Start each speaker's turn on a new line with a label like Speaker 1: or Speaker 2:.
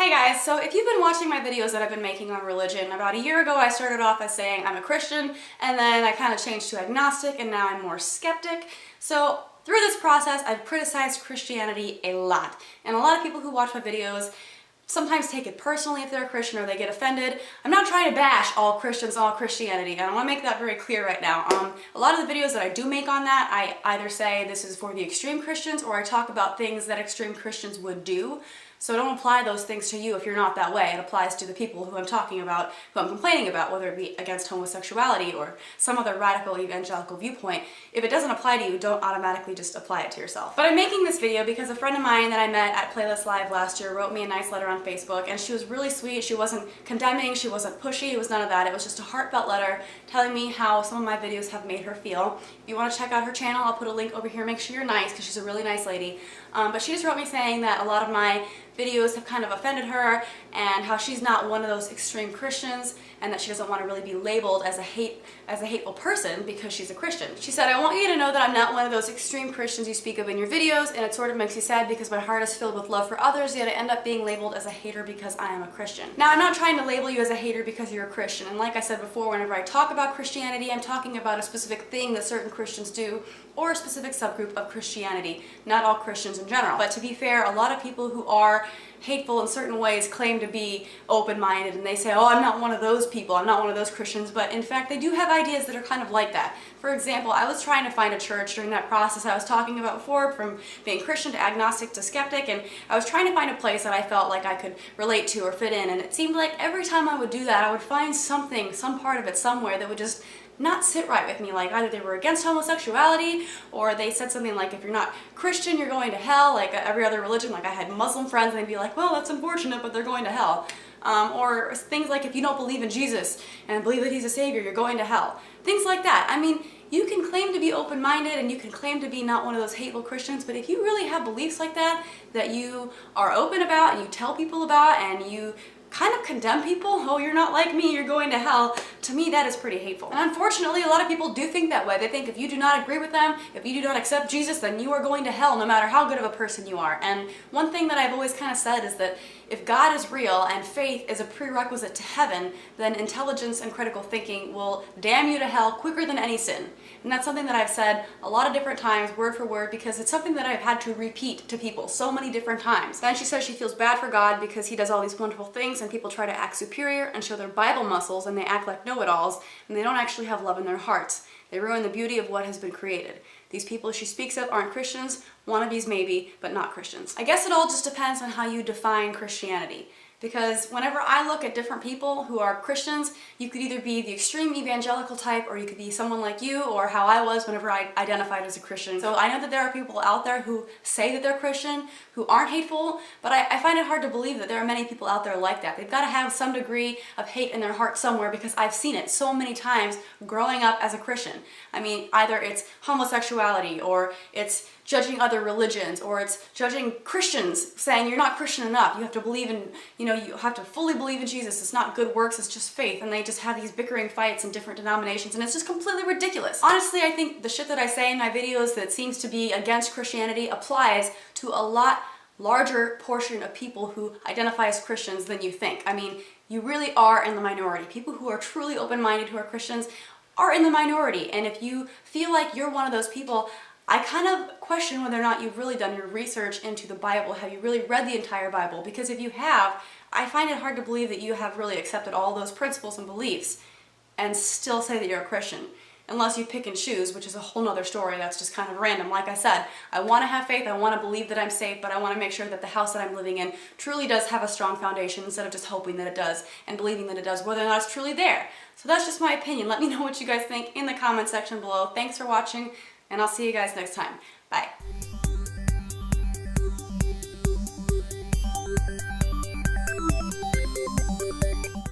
Speaker 1: Hey guys, so if you've been watching my videos that I've been making on religion, about a year ago I started off as saying I'm a Christian, and then I kind of changed to agnostic, and now I'm more skeptic. So through this process I've criticized Christianity a lot, and a lot of people who watch my videos sometimes take it personally if they're a Christian or they get offended. I'm not trying to bash all Christians, all Christianity, and I want to make that very clear right now. A lot of the videos that I do make on that, I either say this is for the extreme Christians or I talk about things that extreme Christians would do. So don't apply those things to you if you're not that way. It applies to the people who I'm talking about, who I'm complaining about, whether it be against homosexuality or some other radical evangelical viewpoint. If it doesn't apply to you, don't automatically just apply it to yourself. But I'm making this video because a friend of mine that I met at Playlist Live last year wrote me a nice letter on Facebook, and she was really sweet. She wasn't condemning, she wasn't pushy, it was none of that. It was just a heartfelt letter telling me how some of my videos have made her feel. If you want to check out her channel, I'll put a link over here. Make sure you're nice, because she's a really nice lady. But she just wrote me saying that a lot of my videos have kind of offended her, and how she's not one of those extreme Christians, and that she doesn't want to really be labeled as a hateful person because she's a Christian. She said, I want you to know that I'm not one of those extreme Christians you speak of in your videos, and it sort of makes me sad because my heart is filled with love for others, yet I end up being labeled as a hater because I am a Christian. Now, I'm not trying to label you as a hater because you're a Christian, and like I said before, whenever I talk about Christianity, I'm talking about a specific thing that certain Christians do, or a specific subgroup of Christianity, not all Christians in general. But to be fair, a lot of people who are hateful in certain ways claim to be open-minded, and they say, oh, I'm not one of those people, I'm not one of those Christians, but in fact they do have ideas that are kind of like that. For example, I was trying to find a church during that process I was talking about before, from being Christian to agnostic to skeptic, and I was trying to find a place that I felt like I could relate to or fit in, and it seemed like every time I would do that I would find something, some part of it somewhere that would just not sit right with me. Like either they were against homosexuality, or they said something like, if you're not Christian you're going to hell, like every other religion. Like I had Muslim friends and they'd be like, well, that's unfortunate, but they're going to hell. Or things like, if you don't believe in Jesus and believe that he's a savior, you're going to hell. Things like that. I mean, you can claim to be open-minded and you can claim to be not one of those hateful Christians, but if you really have beliefs like that, that you are open about and you tell people about, and you kind of condemn people, oh, you're not like me, you're going to hell, to me that is pretty hateful. And unfortunately, a lot of people do think that way. They think if you do not agree with them, if you do not accept Jesus, then you are going to hell no matter how good of a person you are. And one thing that I've always kind of said is that if God is real and faith is a prerequisite to heaven, then intelligence and critical thinking will damn you to hell quicker than any sin. And that's something that I've said a lot of different times, word for word, because it's something that I've had to repeat to people so many different times. Then she says she feels bad for God because he does all these wonderful things and people try to act superior and show their Bible muscles, and they act like know-it-alls, and they don't actually have love in their hearts. They ruin the beauty of what has been created. These people she speaks of aren't Christians, wannabes maybe, but not Christians. I guess it all just depends on how you define Christianity. Because whenever I look at different people who are Christians, you could either be the extreme evangelical type, or you could be someone like you, or how I was whenever I identified as a Christian. So I know that there are people out there who say that they're Christian, who aren't hateful, but I find it hard to believe that there are many people out there like that. They've got to have some degree of hate in their heart somewhere, because I've seen it so many times growing up as a Christian. I mean, either it's homosexuality, or it's judging other religions, or it's judging Christians, saying you're not Christian enough, you have to believe in, you have to fully believe in Jesus, it's not good works, it's just faith, and they just have these bickering fights in different denominations, and it's just completely ridiculous. Honestly, I think the shit that I say in my videos that seems to be against Christianity applies to a lot larger portion of people who identify as Christians than you think. I mean, you really are in the minority. People who are truly open-minded who are Christians are in the minority, and if you feel like you're one of those people, I kind of question whether or not you've really done your research into the Bible. Have you really read the entire Bible? Because if you have, I find it hard to believe that you have really accepted all those principles and beliefs and still say that you're a Christian. Unless you pick and choose, which is a whole nother story that's just kind of random. Like I said, I want to have faith, I want to believe that I'm safe, but I want to make sure that the house that I'm living in truly does have a strong foundation, instead of just hoping that it does and believing that it does, whether or not it's truly there. So that's just my opinion. Let me know what you guys think in the comment section below. Thanks for watching, and I'll see you guys next time. Bye.